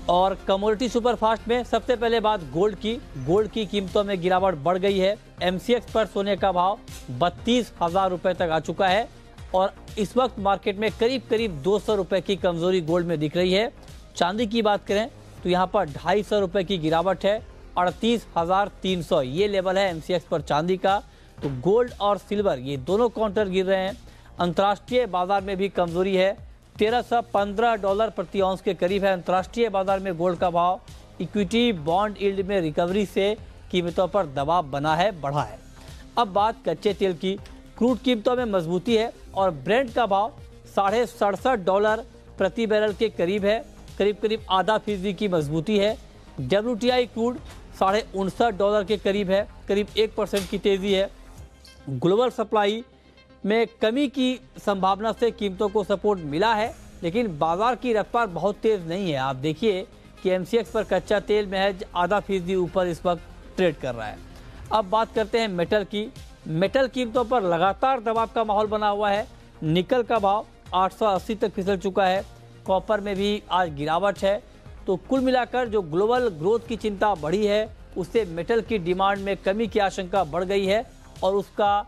और commodity superfast में सबसे पहले बात गोल्ड की कीमतों में गिरावट बढ़ गई है। एमसीएक्स पर सोने का भाव 32,000 रुपए तक आ चुका है और इस वक्त मार्केट में करीब 200 रुपए की कमजोरी गोल्ड में दिख रही है। चांदी की बात करें तो यहाँ पर 250 रुपए की गिरावट है, 38,300 ये लेवल है एमसीएक्स पर चांदी का। तो गोल्ड और सिल्वर ये दोनों काउंटर गिर रहे हैं। अंतर्राष्ट्रीय बाजार में भी कमजोरी है, $1315 प्रति औंस के करीब है अंतर्राष्ट्रीय बाजार में गोल्ड का भाव। इक्विटी बॉन्ड यील्ड में रिकवरी से कीमतों पर दबाव बना है, बढ़ा है। अब बात कच्चे तेल की, क्रूड कीमतों में मजबूती है और ब्रेंट का भाव $67 प्रति बैरल के करीब है, करीब आधा फीसदी की मजबूती है। WTI क्रूड $59 के करीब है, करीब 1% की तेजी है। ग्लोबल सप्लाई में कमी की संभावना से कीमतों को सपोर्ट मिला है, लेकिन बाजार की रफ्तार बहुत तेज नहीं है। आप देखिए कि एमसीएक्स पर कच्चा तेल महज आधा फीसदी ऊपर इस वक्त ट्रेड कर रहा है। अब बात करते हैं मेटल की। मेटल कीमतों पर लगातार दबाव का माहौल बना हुआ है। निकल का भाव 880 तक फिसल चुका है, कॉपर में भी आज गिरावट है। तो कुल मिलाकर जो ग्लोबल ग्रोथ की चिंता बढ़ी है, उससे मेटल की डिमांड में कमी की आशंका बढ़ गई है और उसका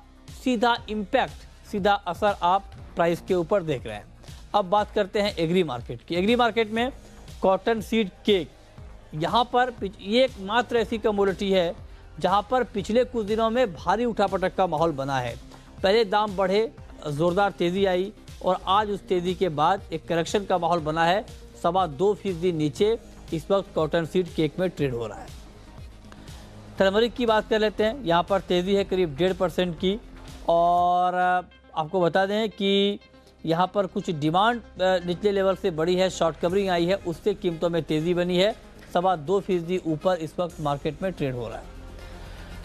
सीधा असर आप प्राइस के ऊपर देख रहे हैं। अब बात करते हैं एग्री मार्केट की। एग्री मार्केट में कॉटन सीड केक, यहाँ पर ये एकमात्र ऐसी कमोडिटी है जहाँ पर पिछले कुछ दिनों में भारी उठापटक का माहौल बना है। पहले दाम बढ़े, जोरदार तेजी आई और आज उस तेजी के बाद एक करेक्शन का माहौल बना है। 2.25% नीचे इस वक्त कॉटन सीड केक में ट्रेड हो रहा है। टर्मरिक की बात कर लेते हैं, यहाँ पर तेजी है करीब 1.5% की। और आपको बता दें कि यहाँ पर कुछ डिमांड निचले लेवल से बढ़ी है, शॉर्ट कवरिंग आई है, उससे कीमतों में तेजी बनी है। 2.25% ऊपर इस वक्त मार्केट में ट्रेड हो रहा है।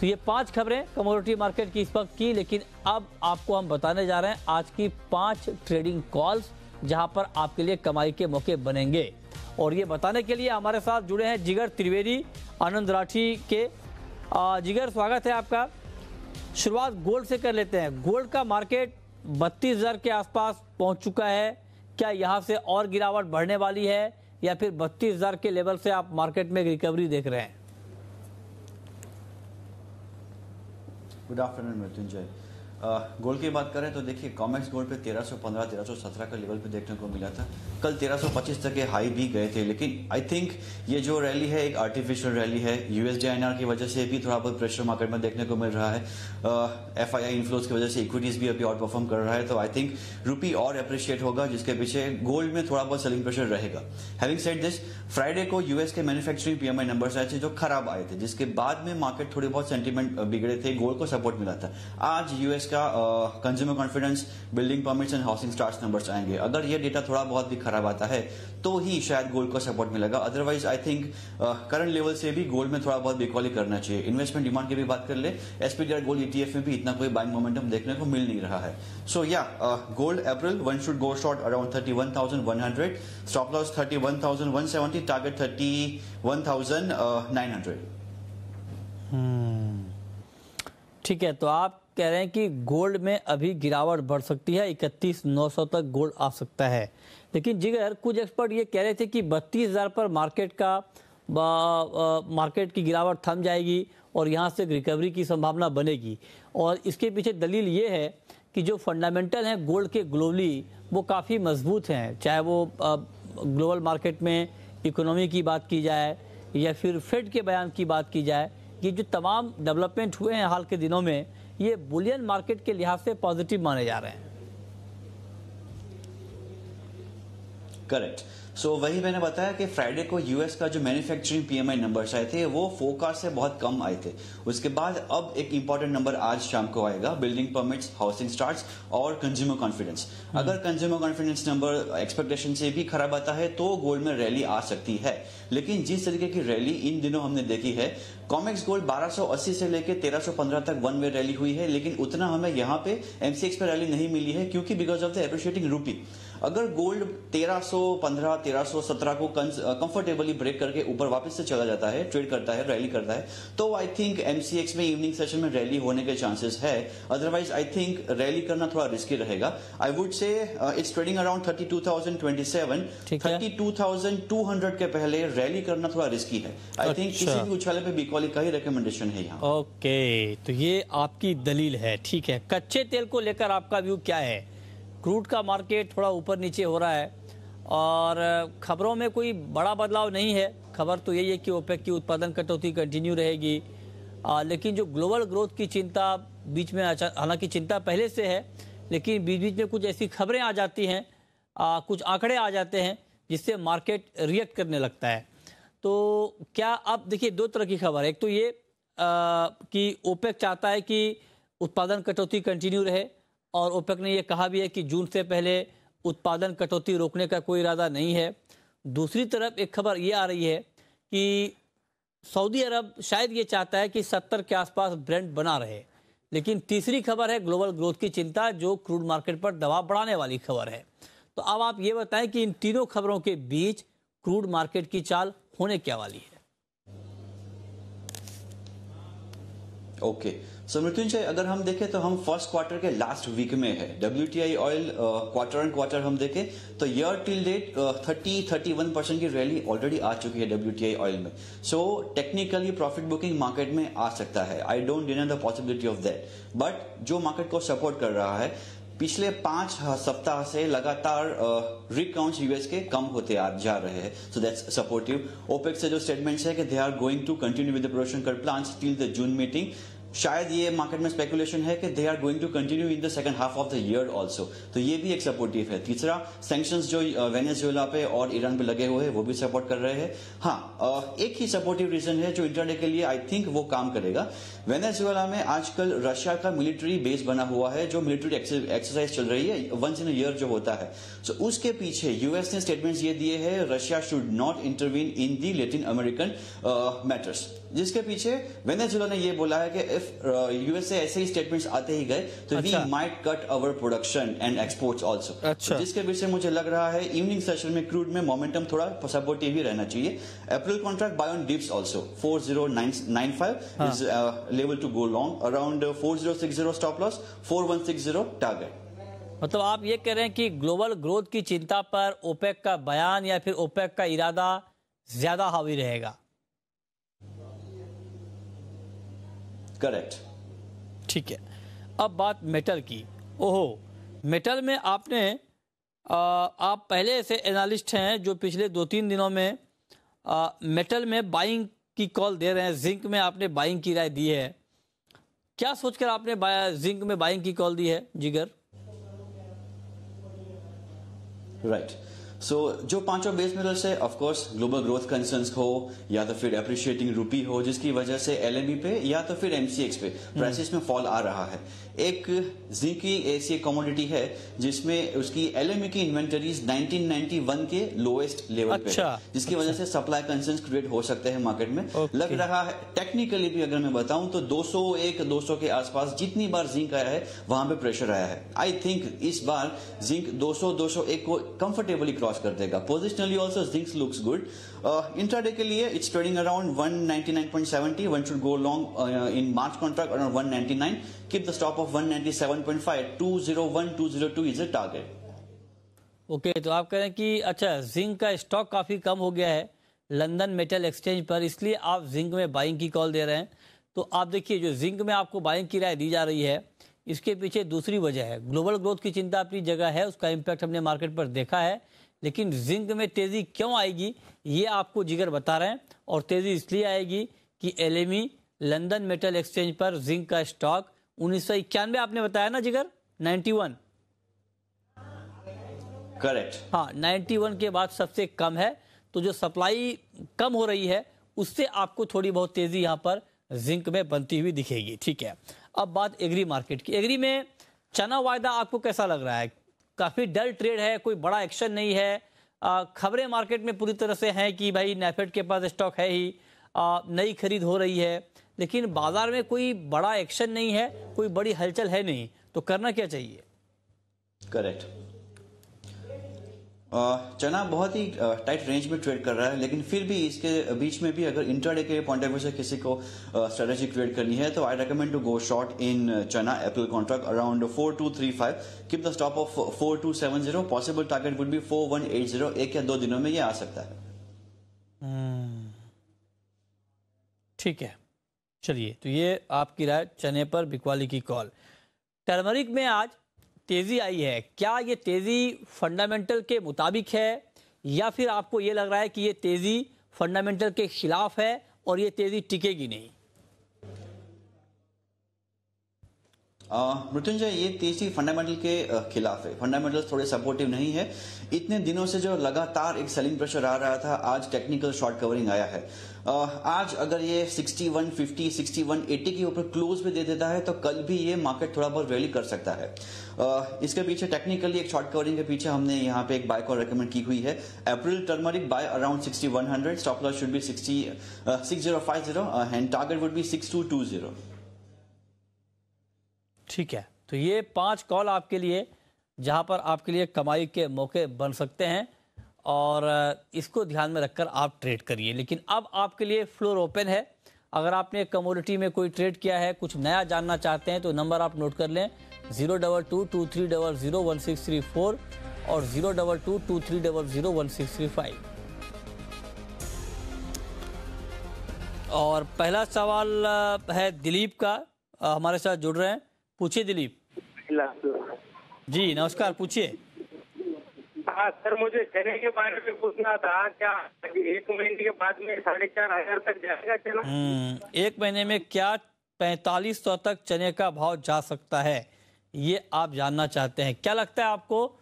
तो ये 5 खबरें कमोडिटी मार्केट की इस वक्त की, लेकिन अब आपको हम बताने जा रहे हैं आज की 5 ट्रेडिंग कॉल्स जहां पर आपके लिए कमाई के मौके बनेंगे। और ये बताने के लिए हमारे साथ जुड़े हैं जिगर त्रिवेदी आनंद राठी के। जिगर, स्वागत है आपका। शुरुआत गोल्ड से कर लेते हैं। गोल्ड का मार्केट 32,000 के आसपास पहुंच चुका है, क्या यहां से और गिरावट बढ़ने वाली है या फिर 32,000 के लेवल से आप मार्केट में रिकवरी देख रहे हैं? Good afternoon Mrityunjay. गोल्ड की बात करें तो देखिए कॉमेक्स गोल्ड पे 1315 1317 का लेवल पे देखने को मिला था। कल 1325 तक के हाई भी गए थे, लेकिन आई थिंक ये जो रैली है एक आर्टिफिशियल रैली है। यूएसडी-आईएनआर की वजह से भी थोड़ा बहुत प्रेशर मार्केट में देखने को मिल रहा है। एफआईआई इन्फ्लोज की वजह से इक्विटीज भी अभी आउट परफॉर्म कर रहा है, तो आई थिंक रूपी और अप्रिशिएट होगा, जिसके पीछे गोल्ड में थोड़ा बहुत सेलिंग प्रेशर रहेगा। हैविंग सेड दिस, फ्राइडे को यूएस के मैन्युफैक्चरिंग पीएमआई नंबर्स आए थे जो खराब आए थे, जिसके बाद में मार्केट थोड़े बहुत सेंटीमेंट बिगड़े थे, गोल्ड को सपोर्ट मिला था। आज यूएस का consumer confidence, building permits and housing starts numbers आएंगे। अगर ये डेटा थोड़ा बहुत भी खराब आता है तो ही शायद गोल्ड को सपोर्ट मिलेगा, otherwise I think current level से भी गोल्ड में थोड़ा बहुत बिकॉली करना चाहिए। इन्वेस्टमेंट डिमांड की भी बात कर ले, एसपीडीआर गोल्ड ईटीएफ में भी इतना कोई बाइंग मोमेंटम देखने को मिल नहीं रहा है। सो या gold April one should go short around 31,100, stop loss 31,170, target 31,900। ठीक है, तो आप कह रहे हैं कि गोल्ड में अभी गिरावट बढ़ सकती है, 31,900 तक गोल्ड आ सकता है। लेकिन जिगर, कुछ एक्सपर्ट ये कह रहे थे कि 32,000 पर मार्केट की गिरावट थम जाएगी और यहाँ से रिकवरी की संभावना बनेगी। और इसके पीछे दलील ये है कि जो फंडामेंटल हैं गोल्ड के ग्लोबली वो काफ़ी मजबूत हैं, चाहे वो ग्लोबल मार्केट में इकोनॉमी की बात की जाए या फिर फेड के बयान की बात की जाए। ये जो तमाम डेवलपमेंट हुए हैं हाल के दिनों में, ये बुलियन मार्केट के लिहाज से पॉजिटिव माने जा रहे हैं। करेक्ट। सो वही मैंने बताया कि फ्राइडे को यूएस का जो मैन्युफैक्चरिंग पीएमआई नंबर्स आए थे वो फोरकास्ट से बहुत कम आए थे। उसके बाद अब एक इंपॉर्टेंट नंबर आज शाम को आएगा, बिल्डिंग परमिट्स, हाउसिंग स्टार्ट्स और कंज्यूमर कॉन्फिडेंस। अगर कंज्यूमर कॉन्फिडेंस नंबर एक्सपेक्टेशन से भी खराब आता है तो गोल्ड में रैली आ सकती है। लेकिन जिस तरीके की रैली इन दिनों हमने देखी है, कॉमेक्स गोल्ड 1280 से लेकर 1315 तक वन वे रैली हुई है, लेकिन उतना हमें यहाँ पे एमसीएक्स पे रैली नहीं मिली है, क्योंकि बिकॉज ऑफ द एप्रिशिएटिंग रूपी। अगर गोल्ड 1315 1317 को कंफर्टेबली ब्रेक करके ऊपर वापस से चला जाता है, ट्रेड करता है, रैली करता है, तो आई थिंक एमसीएक्स में इवनिंग सेशन में रैली होने के चांसेस है। अदरवाइज आई थिंक रैली करना थोड़ा रिस्की रहेगा। I would say it's trading around 32,027, 32,200 के पहले रैली करना थोड़ा रिस्की है। आई थिंक किसी भी उछाले पे बीकॉली का ही रिकमेंडेशन है यहाँ। ओके, तो ये आपकी दलील है, ठीक है। कच्चे तेल को लेकर आपका व्यू क्या है? क्रूड का मार्केट थोड़ा ऊपर नीचे हो रहा है और खबरों में कोई बड़ा बदलाव नहीं है। खबर तो यही है कि ओपेक की उत्पादन कटौती कंटिन्यू रहेगी, लेकिन जो ग्लोबल ग्रोथ की चिंता बीच में, हालांकि चिंता पहले से है, लेकिन बीच बीच में कुछ ऐसी खबरें आ जाती हैं, कुछ आंकड़े आ जाते हैं जिससे मार्केट रिएक्ट करने लगता है। तो क्या अब देखिए दो तरह की खबर है, एक तो ये कि ओपेक चाहता है कि उत्पादन कटौती कंटिन्यू रहे, और ओपेक ने ये कहा भी है कि जून से पहले उत्पादन कटौती रोकने का कोई इरादा नहीं है। दूसरी तरफ एक खबर ये आ रही है कि सऊदी अरब शायद ये चाहता है कि 70 के आसपास ब्रेंट बना रहे। लेकिन तीसरी खबर है ग्लोबल ग्रोथ की चिंता, जो क्रूड मार्केट पर दबाव बढ़ाने वाली खबर है। तो अब आप ये बताएं कि इन तीनों खबरों के बीच क्रूड मार्केट की चाल होने क्या वाली है? ओके, सो मृत्युंजय, अगर हम देखें तो हम फर्स्ट क्वार्टर के लास्ट वीक में है। WTI oil quarter and quarter हम देखें तो ईयर टिल डेट 30-31% की रैली ऑलरेडी आ चुकी है WTI ऑयल में। So technically profit booking market में आ सकता है, I don't deny the possibility of that. But जो मार्केट को सपोर्ट कर रहा है, पिछले 5 सप्ताह से लगातार रिग काउंट्स यूएस के कम होते जा रहे हैं, सो दैट्स सपोर्टिव। ओपेक से जो स्टेटमेंट्स है कि they are going to continue with the production cut plans till the June meeting, शायद ये मार्केट में स्पेकुलेशन है कि they are going to continue in the second half of the year also, तो ये भी एक सपोर्टिव है। तीसरा, सैंक्शंस जो वेनेजुएला पे और ईरान पे लगे हुए हैं वो भी सपोर्ट कर रहे हैं। हाँ, एक ही सपोर्टिव रीजन है जो इंटरडे के लिए आई थिंक वो काम करेगा। वेनेजुएला में आजकल रशिया का मिलिट्री बेस बना हुआ है, जो मिलिट्री एक्सरसाइज चल रही है वंस इन अ ईयर जो होता है। सो उसके पीछे यूएस ने स्टेटमेंट्स ये दिए हैं, Russia should not intervene in the Latin American matters, जिसके पीछे वेनेजुएला ने ये बोला है कि इफ यूएसए ऐसे ही स्टेटमेंट्स आते ही गए तो we might cut our production and exports also. जिसके पीछे मुझे लग रहा है इवनिंग सेशन में क्रूड में मोमेंटम थोड़ा सपोर्टिव ही रहना चाहिए। April contract buy on dips also 4095 is level to go long, around 4060 stop loss, 4160 target. मतलब आप ये कह रहे हैं कि ग्लोबल ग्रोथ की चिंता पर ओपेक का बयान या फिर ओपेक का इरादा ज्यादा हावी रहेगा? करेक्ट, ठीक है। अब बात मेटल की। ओहो, मेटल में आपने आप पहले ऐसे एनालिस्ट हैं जो पिछले 2-3 दिनों में मेटल में बाइंग की कॉल दे रहे हैं। जिंक में आपने बाइंग की राय दी है, क्या सोचकर आपने जिंक में बाइंग की कॉल दी है जिगर? राइट, सो जो पांचों बेस मेटल्स है, of course global growth concerns हो या तो फिर अप्रिशिएटिंग रूपी हो, जिसकी वजह से LME पे या तो फिर MCX पे प्राइसेस में फॉल आ रहा है। एक जिंक की ऐसी कमोडिटी है जिसमें उसकी LME की इन्वेंटरीज 1991 के लोएस्ट लेवल पे है, जिसकी वजह से सप्लाई कंसर्न्स क्रिएट हो सकते हैं मार्केट में। लग रहा है टेक्निकली भी अगर मैं बताऊं तो 200 के आसपास जितनी बार जिंक आया है वहां पे प्रेशर आया है। आई थिंक इस बार जिंक 201 को कंफर्टेबली क्रॉस कर देगा। Positionally also zinc looks good. Intraday के लिए it's trading around 199.70, one should go long in March contract around 199, keep the stop of 197.5, 201 202 is a target. Okay, तो आप कह रहे हैं कि अच्छा जिंक का स्टॉक काफी कम हो गया है लंदन मेटल एक्सचेंज पर, इसलिए आप जिंक में बाइंग की कॉल दे रहे हैं। तो आप देखिए, जो जिंक में आपको बाइंग की राय दी जा रही है, इसके पीछे दूसरी वजह है। ग्लोबल ग्रोथ की चिंता अपनी जगह है, उसका इम्पैक्ट हमने मार्केट पर देखा है, लेकिन जिंक में तेजी क्यों आएगी ये आपको जिगर बता रहे हैं। और तेजी इसलिए आएगी कि LME लंदन मेटल एक्सचेंज पर जिंक का स्टॉक 1991 आपने बताया ना जिगर, 91, करेक्ट, हाँ 91 के बाद सबसे कम है। तो जो सप्लाई कम हो रही है उससे आपको थोड़ी बहुत तेजी यहाँ पर जिंक में बनती हुई दिखेगी। ठीक है, अब बात एग्री मार्केट की। एग्री में चना वायदा आपको कैसा लग रहा है? काफी डल ट्रेड है, कोई बड़ा एक्शन नहीं है। खबरें मार्केट में पूरी तरह से हैं कि भाई नेफेड के पास स्टॉक है ही, नई खरीद हो रही है, लेकिन बाजार में कोई बड़ा एक्शन नहीं है, कोई बड़ी हलचल है नहीं, तो करना क्या चाहिए? करेक्ट। चना बहुत ही टाइट रेंज में ट्रेड कर रहा है, लेकिन फिर भी इसके बीच में भी अगर इंट्राडे के पॉइंट ऑफ व्यू से किसी को स्ट्रेटेजी क्रिएट करनी है तो I recommend to go short in chana April contract around 4235, keep the stop of 4270, possible target would be 4180, एक या दो दिनों में ये आ सकता है। ठीक है, चलिए, तो ये आपकी राय चने पर बिकवाली की कॉल। टर्मरिक में आज तेजी आई है, क्या ये तेजी फंडामेंटल के मुताबिक है या फिर आपको ये लग रहा है कि ये तेजी फंडामेंटल के खिलाफ है और ये तेजी टिकेगी नहीं? मृत्युंजय, ये तेजी फंडामेंटल के खिलाफ है। फंडामेंटल थोड़े सपोर्टिव नहीं है। इतने दिनों से जो लगातार एक सेलिंग प्रेशर आ रहा था, आज टेक्निकल शॉर्ट कवरिंग आया है। आज अगर ये 6150 6180 के ऊपर क्लोज भी दे देता है तो कल भी ये मार्केट थोड़ा बहुत रैली कर सकता है। इसके पीछे टेक्निकली एक शॉर्ट कवरिंग के पीछे हमने यहाँ पे एक बाय कॉल रेकमेंड की हुई है। April turmeric buy around 6100, stop loss should be 6050 and target would be 6220। ठीक है, तो ये 5 कॉल आपके लिए जहां पर आपके लिए कमाई के मौके बन सकते हैं और इसको ध्यान में रखकर आप ट्रेड करिए। लेकिन अब आपके लिए फ्लोर ओपन है। अगर आपने कमोडिटी में कोई ट्रेड किया है, कुछ नया जानना चाहते हैं तो नंबर आप नोट कर लें 02223001634 और 02223001635। और पहला सवाल है दिलीप का, हमारे साथ जुड़ रहे हैं। पूछिए दिलीप जी। नमस्कार, पूछिए। हाँ सर, मुझे चने के बारे में पूछना था, क्या एक महीने के बाद में 4500 तक जाएगा चना? 1 महीने में क्या 4500 तक चने का भाव जा सकता है, ये आप जानना चाहते हैं। क्या लगता है आपको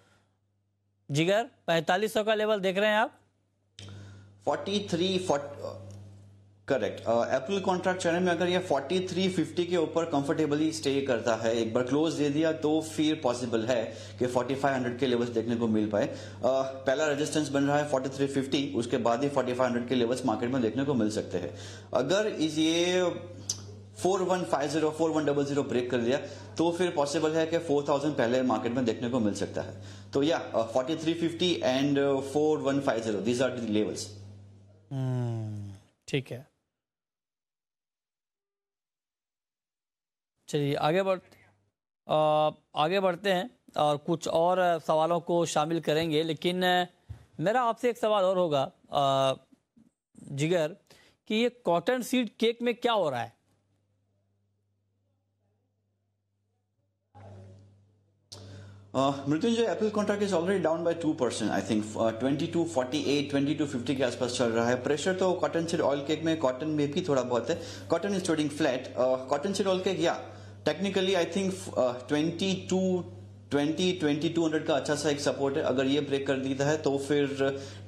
जिगर, 4500 का लेवल देख रहे हैं आप? 43 करेक्ट। एप्पल कॉन्ट्रैक्ट चैनल में अगर ये 4350 के ऊपर कंफर्टेबली स्टे करता है, एक बार क्लोज दे दिया तो फिर पॉसिबल है कि 4500 के लेवल्स देखने को मिल पाए। पहला रेजिस्टेंस बन रहा है 4350, उसके बाद ही 4500 के लेवल्स मार्केट में देखने को मिल सकते हैं। अगर ये 4150 4100 ब्रेक कर दिया तो फिर पॉसिबल है कि 4000 पहले मार्केट में देखने को मिल सकता है। तो या 4350 and 4150, these are the levels. ठीक है, चलिए आगे बढ़ते हैं और कुछ और सवालों को शामिल करेंगे। लेकिन मेरा आपसे एक सवाल और होगा जिगर कि ये कॉटन सीड केक में क्या हो रहा है? Mrityunjay, Apple contract is already down by 2%। I think 2248 2250 के आसपास चल रहा है। प्रेशर तो कॉटन सीड ऑयल केक में, कॉटन में भी थोड़ा बहुत है। Cotton is trading flat. Cotton seed oil cake या टेक्निकली आई थिंक 2200 का अच्छा सा एक सपोर्ट है। अगर ये ब्रेक कर देता है तो फिर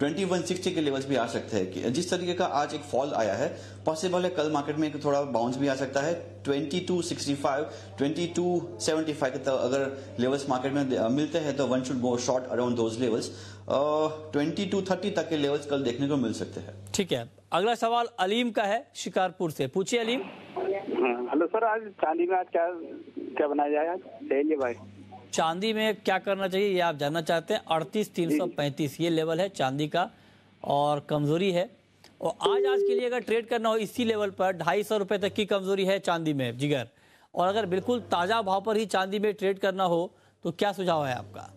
2160 के लेवल्स भी आ सकते हैं। कि जिस तरीके का आज एक फॉल आया है, पॉसिबल है कल मार्केट में एक थोड़ा बाउंस भी आ सकता है। 2265 2275 के अगर लेवल्स मार्केट में मिलते हैं तो one should go short around those levels. 2230 तक के लेवल्स कल देखने को मिल सकते हैं। ठीक है, अगला सवाल अलीम का है शिकारपुर से। पूछिए अलीम। हेलो सर, आज चांदी में आज क्या बनाया जाएगा? चलिए भाई, चांदी में क्या करना चाहिए ये आप जानना चाहते हैं। 38,335 ये लेवल है चांदी का और कमजोरी है। और आज के लिए अगर ट्रेड करना हो इसी लेवल पर 250 रुपए तक की कमजोरी है चांदी में जिगर। और अगर बिल्कुल ताजा भाव पर ही चांदी में ट्रेड करना हो तो क्या सुझाव है आपका?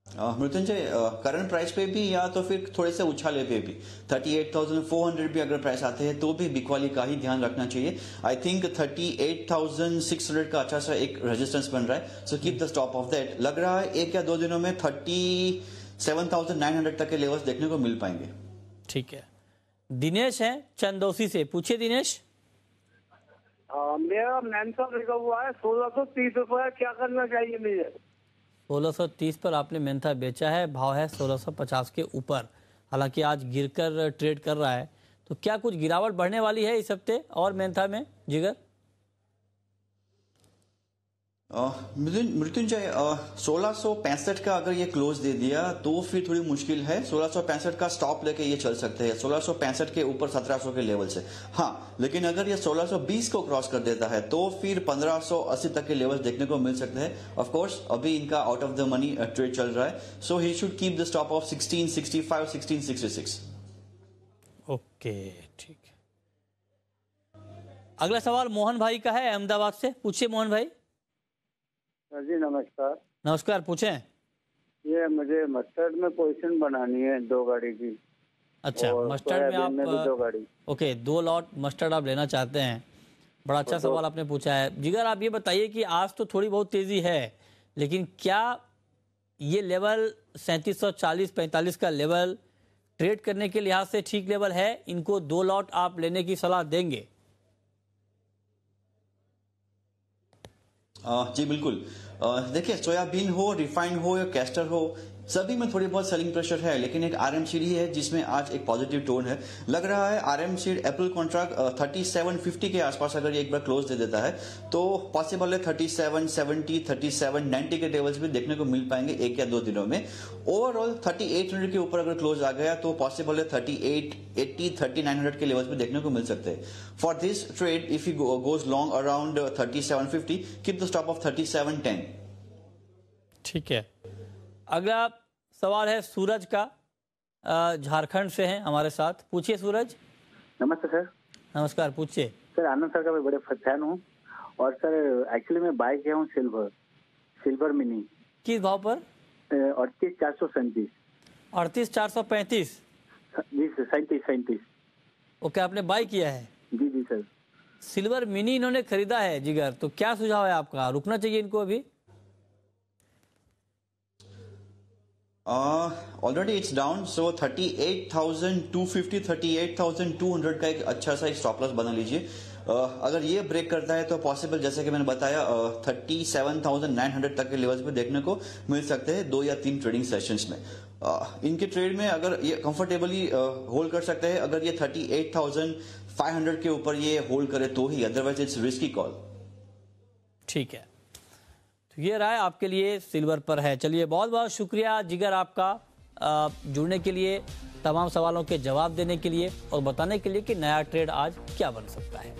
मृत्युंजय, करंट प्राइस पे भी या तो फिर थोड़े से उछाले पे भी 38,400 भी अगर प्राइस आते हैं तो भी बिकवाली का ही ध्यान रखना चाहिए। आई थिंक 38,600 का अच्छा सा एक रेजिस्टेंस बन रहा है, so keep the stop of that. लग रहा है एक या दो दिनों में 37,900 तक के लेवल्स देखने को मिल पाएंगे। ठीक है, दिनेश है चंदौसी से। पूछिए दिनेश। मेरा मैंसा लिखा हुआ है 1630 रुपया, क्या करना चाहिए मुझे? 1630 पर आपने मेंथा बेचा है, भाव है 1650 के ऊपर। हालांकि आज गिरकर ट्रेड कर रहा है, तो क्या कुछ गिरावट बढ़ने वाली है इस हफ्ते और मेंथा में जिगर? मृत्युंजय 1665 का अगर ये क्लोज दे दिया तो फिर थोड़ी मुश्किल है। 1665 का स्टॉप लेके ये चल सकते हैं 1665 के ऊपर 1700 के लेवल से। हाँ, लेकिन अगर ये 1620 को क्रॉस कर देता है तो फिर 1580 तक के लेवल देखने को मिल सकते हैं। ऑफ कोर्स अभी इनका out of the money trade चल रहा है, so he should keep the stop of 1665 1666। Okay, ठीक। अगला सवाल मोहन भाई का है अहमदाबाद से। पूछिए मोहन भाई। जी नमस्कार। नमस्कार, पूछें। ये मुझे मस्टर्ड में पोजीशन बनानी है 2 गाड़ी की। अच्छा, मस्टर्ड में आप भी 2 गाड़ी। ओके, 2 लॉट मस्टर्ड आप लेना चाहते हैं। बड़ा अच्छा सवाल आपने पूछा है जिगर। आप ये बताइए कि आज तो थोड़ी बहुत तेजी है, लेकिन क्या ये लेवल 3740-45 का लेवल ट्रेड करने के लिहाज से ठीक लेवल है? इनको 2 लॉट आप लेने की सलाह देंगे? जी बिल्कुल। देखिए, सोयाबीन हो, रिफाइंड हो या कैस्टर हो, सभी में थोड़ी बहुत सेलिंग प्रेशर है, लेकिन एक आरएम सीड ही है जिसमें आज एक पॉजिटिव टोन है। लग रहा है आरएम सीड अप्रैल कॉन्ट्रैक्ट 3750 के आसपास अगर ये एक बार क्लोज दे देता है तो पॉसिबल है 3770 3790 के लेवल्स भी देखने को मिल पाएंगे 1 या 2 दिनों में। ओवरऑल 3800 के ऊपर अगर क्लोज आ गया तो पॉसिबल है 3880 3900 के लेवल्स भी देखने को मिल सकते हैं। For this trade if you goes long around 3750, keep the stop of 3710। ठीक है। अगला सवाल है सूरज का, झारखंड से हैं हमारे साथ। पूछिए सूरज। नमस्ते सर। नमस्कार, पूछिए। सर आनंद सर का मैं बड़े फैन हूँ, और सर एक्चुअली मैं बाय किया हूँ सिल्वर मिनी। किस भाव पर? 38,437। 38,435? जी सर, 37। ओके, आपने बाय किया है? जी जी सर। सिल्वर मिनी इन्होंने खरीदा है जिगर, तो क्या सुझाव है आपका? रुकना चाहिए इनको अभी? ऑलरेडी इट्स डाउन, सो 38,250 38,200 का एक अच्छा सा एक स्टॉप लॉस बना लीजिए। अगर ये ब्रेक करता है तो पॉसिबल, जैसे कि मैंने बताया, 37,900 तक के लेवल्स पे देखने को मिल सकते हैं 2 या 3 ट्रेडिंग सेशंस में। इनके ट्रेड में अगर ये कंफर्टेबली होल्ड कर सकते हैं, अगर ये 38,500 के ऊपर ये होल्ड करे तो ही, अदरवाइज इट्स रिस्की कॉल। ठीक है, तो ये राय आपके लिए सिल्वर पर है। चलिए, बहुत बहुत शुक्रिया जिगर आपका जुड़ने के लिए, तमाम सवालों के जवाब देने के लिए और बताने के लिए कि नया ट्रेड आज क्या बन सकता है।